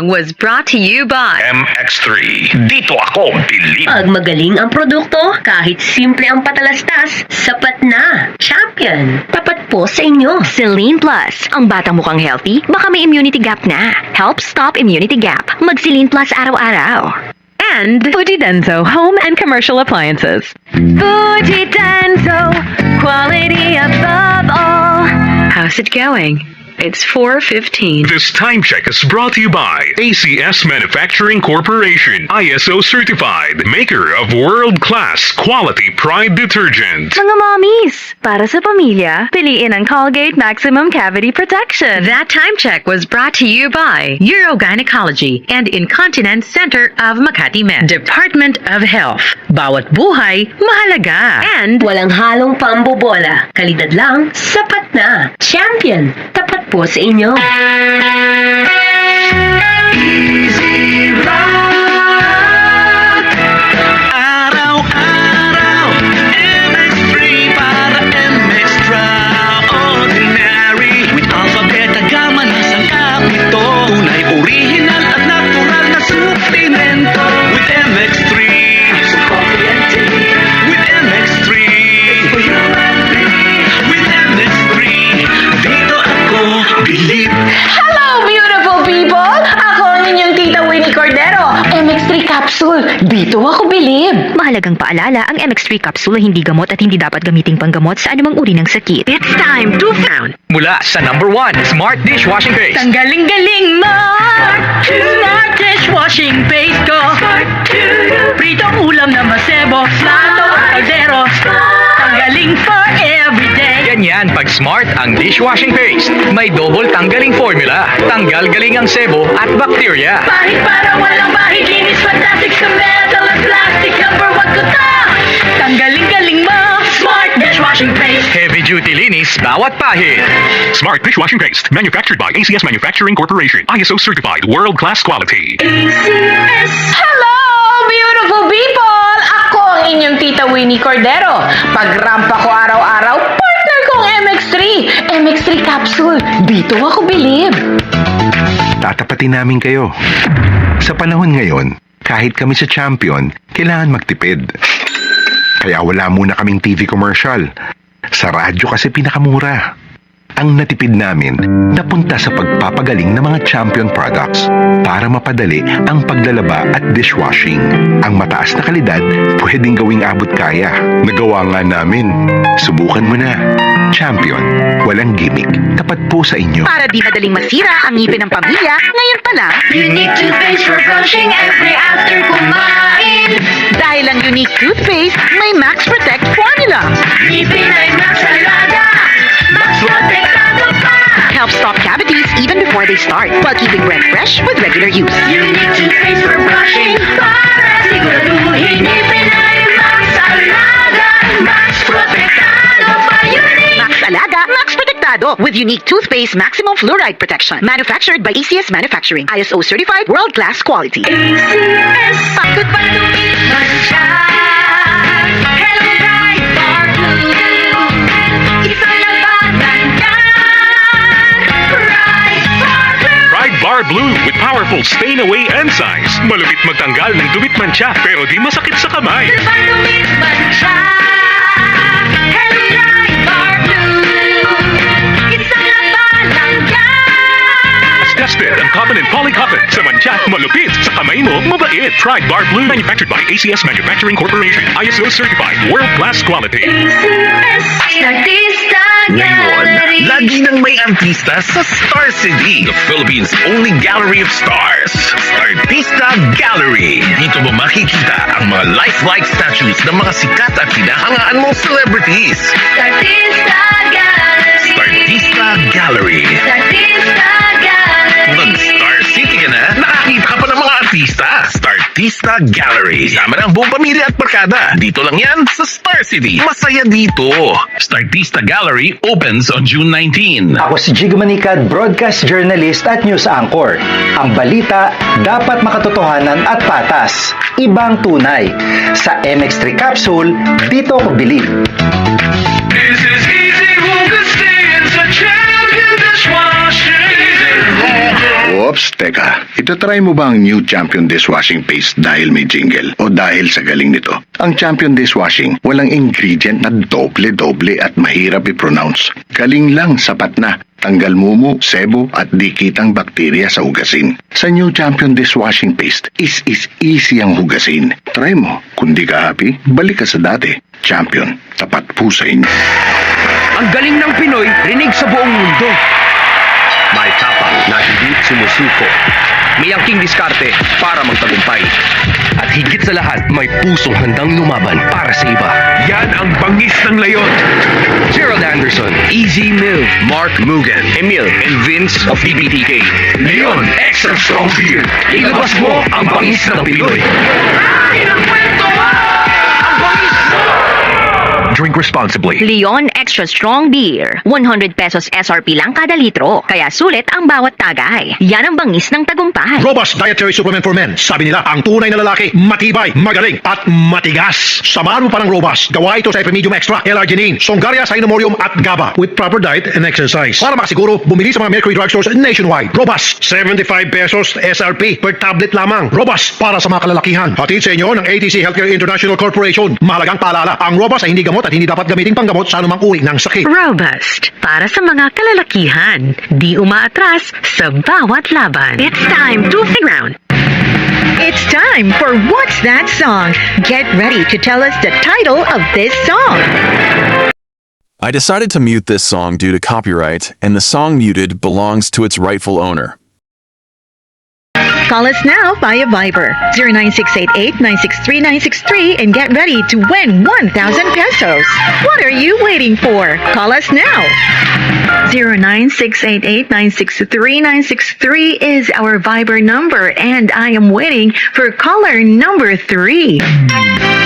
song was brought to you by MX3. Dito ako, believe. Pag magaling ang produkto, kahit simple ang patalastas, sapat na. Champion, tapat po sa inyo. Celine Plus. Ang batang mukhang healthy, baka may immunity gap na. Help stop immunity gap. Mag Celine Plus araw-araw. and Fujidenso Home and Commercial Appliances. Fujidenso, quality above all. How's it going? It's 4:15. This time check is brought to you by ACS Manufacturing Corporation, ISO certified, maker of world-class quality Pride detergent. Mga mommies, para sa pamilya, piliin ang Colgate Maximum Cavity Protection. That time check was brought to you by Urogynecology and Incontinence Center of Makati Med, Department of Health. Bawat buhay, mahalaga. And Walang halong pambobola. Kalidad lang, sapat na. Champion, tapat po sa inyo. Easy Rock. Araw-araw, MX3 para MX-Traordinary. With alphabet gamma na sangkap ito. Tunay, original at natural na suplemento. With MX3. With MX3. With MX3. Dito ako, believe. Hello, beautiful people! Ako ang inyong tita Winnie Cordero, MX3 Capsule. Dito ako bilib. Mahalagang paalala, ang MX3 capsule ay hindi gamot at hindi dapat gamiting panggamot sa anumang uri ng sakit. it's time to found. Mula sa number 1, Smart Dishwashing Paste. Ang galing-galing mo! Smart dishwashing paste ko. Pritong ulam na masebo, plato at kaldero. Tanggaling for everyday. Ganyan pag Smart ang dishwashing paste. May double tanggaling formula. Tanggal galing ang sebo at bakterya. Bahid para walang bahid, linis fantastic sa metal at plastic. Number one ko ta. Tanggaling-galing mo, Smart dishwashing paste. Heavy duty linis bawat pahid. Smart dishwashing paste, manufactured by ACS Manufacturing Corporation, ISO certified, world-class quality. Hello, beautiful people! Ako ang inyong tita Winnie Cordero. Pagrampa ko araw-araw, partner kong MX3. MX3 Capsule. Dito ako bilib. Tatapatin namin kayo. Sa panahon ngayon, kahit kami sa Champion, kailangan magtipid. Kaya wala muna kaming TV commercial. Sa radyo kasi pinakamura. Ang natipid namin napunta sa pagpapagaling ng mga Champion products para mapadali ang paglalaba at dishwashing. Ang mataas na kalidad pwedeng gawing abot kaya. Nagawa nga namin. Subukan mo na. Champion, walang gimmick. Tapat po sa inyo. Para di madaling masira ang ngipin ng pamilya, ngayon pa lang, Unique toothpaste for brushing every after kumain. dahil ang unique toothpaste, may Max Protect formula. Ngipin ay Max Alaga. Max Protectado pa. Helps stop cavities even before they start, while keeping breath fresh with regular use. Unique toothpaste for brushing. Para siguraduhin ngipin ay Max Alaga. Max Protectado pa. Unique. Max Alaga, Max Protectado with unique toothpaste maximum fluoride protection. Manufactured by ACS Manufacturing. ISO certified, world-class quality. ACS. Pagod pa lumipan siya. Hello, bright bar blue. Isang labatan yan. Bright bar blue. Pride Bar Blue with powerful stain-away enzymes. Malupit magtanggal ng dumit mancha pero di masakit sa kamay. Pag lumipan siya. Hello, bright bar blue. Isang labatan yan. Tested ang cotton and polycotton. Sa mancha, malupit. Sa kamay mo, mabait. Pride Bar Blue, manufactured by ACS Manufacturing Corporation. ISO certified, world-class quality. ACS. Artista Ngayon, Gallery. lagi nang may artista sa Star City, the Philippines' only gallery of stars. Artista Gallery. Dito mo makikita ang mga lifelike statues ng mga sikat at hinahangaan mong celebrities. Artista Gallery. Artista Gallery. Artista Gallery. Mag-Star City ka na, nakakita ka pa ng mga artista. Startista Gallery. Sama ng buong pamilya at barkada. Dito lang yan sa Star City. Masaya dito. Startista Gallery opens on June 19. Ako si Jigo Manicad, broadcast journalist at news anchor. Ang balita dapat makatotohanan at patas. Ibang tunay. Sa MX3 Capsule, dito ako bilib. This is easy, Augustine, a champion dishwashing. Oops, Teka, itatry mo ba ang new Champion Dishwashing Paste dahil may jingle o dahil sa galing nito? Ang Champion Dishwashing, walang ingredient na doble-doble at mahirap i-pronounce. Galing lang, sapat na. Tanggal mumu, sebo at dikitang bakterya sa hugasin. Sa new Champion Dishwashing Paste, is easy ang hugasin. Try mo. Kung di ka happy, balik ka sa dati. Champion, tapat po sa inyo. Ang galing ng Pinoy, rinig sa buong mundo. May tapang na hindi sumusuko. May angking diskarte para magtagumpay. At higit sa lahat, may pusong handang lumaban para sa iba. Yan ang bangis ng leyon. Gerald Anderson, Easy Mill, Mark Mugen, Emil, and Vince of PBTK. Leon Extra Strong Beer. Ilabas mo ang bangis ng Pinoy. Drink responsibly. Leon Extra Strong Beer. 100 pesos SRP lang kada litro. Kaya sulit ang bawat tagay. Yan ang bangis ng tagumpay. Robust Dietary Supplement for Men. Sabi nila, ang tunay na lalaki, matibay, magaling, at matigas. Samahan mo pa ng Robust. Gawa ito sa Epimedium Extra, L-Arginine, Songaria Cynomorium at GABA with proper diet and exercise. Para makasiguro, bumili sa mga Mercury Drugstores nationwide. Robust, 75 pesos SRP per tablet lamang. Robust para sa mga kalalakihan. Hatid sa inyo ng ATC Healthcare International Corporation. Mahalagang paalala, ang Robust ay hindi gamot at hindi dapat gamitin panggamot sa anumang uri ng sakit. Robust. Para sa mga kalalakihan. Di umaatras sa bawat laban. It's time to ground. It's time for What's That Song? Get ready to tell us the title of this song. I decided to mute this song due to copyright, and the song muted belongs to its rightful owner. Call us now via Viber 0968-963-963 and get ready to win 1,000 pesos. What are you waiting for? Call us now. 0968-963-963 is our Viber number, and I am waiting for caller number 3.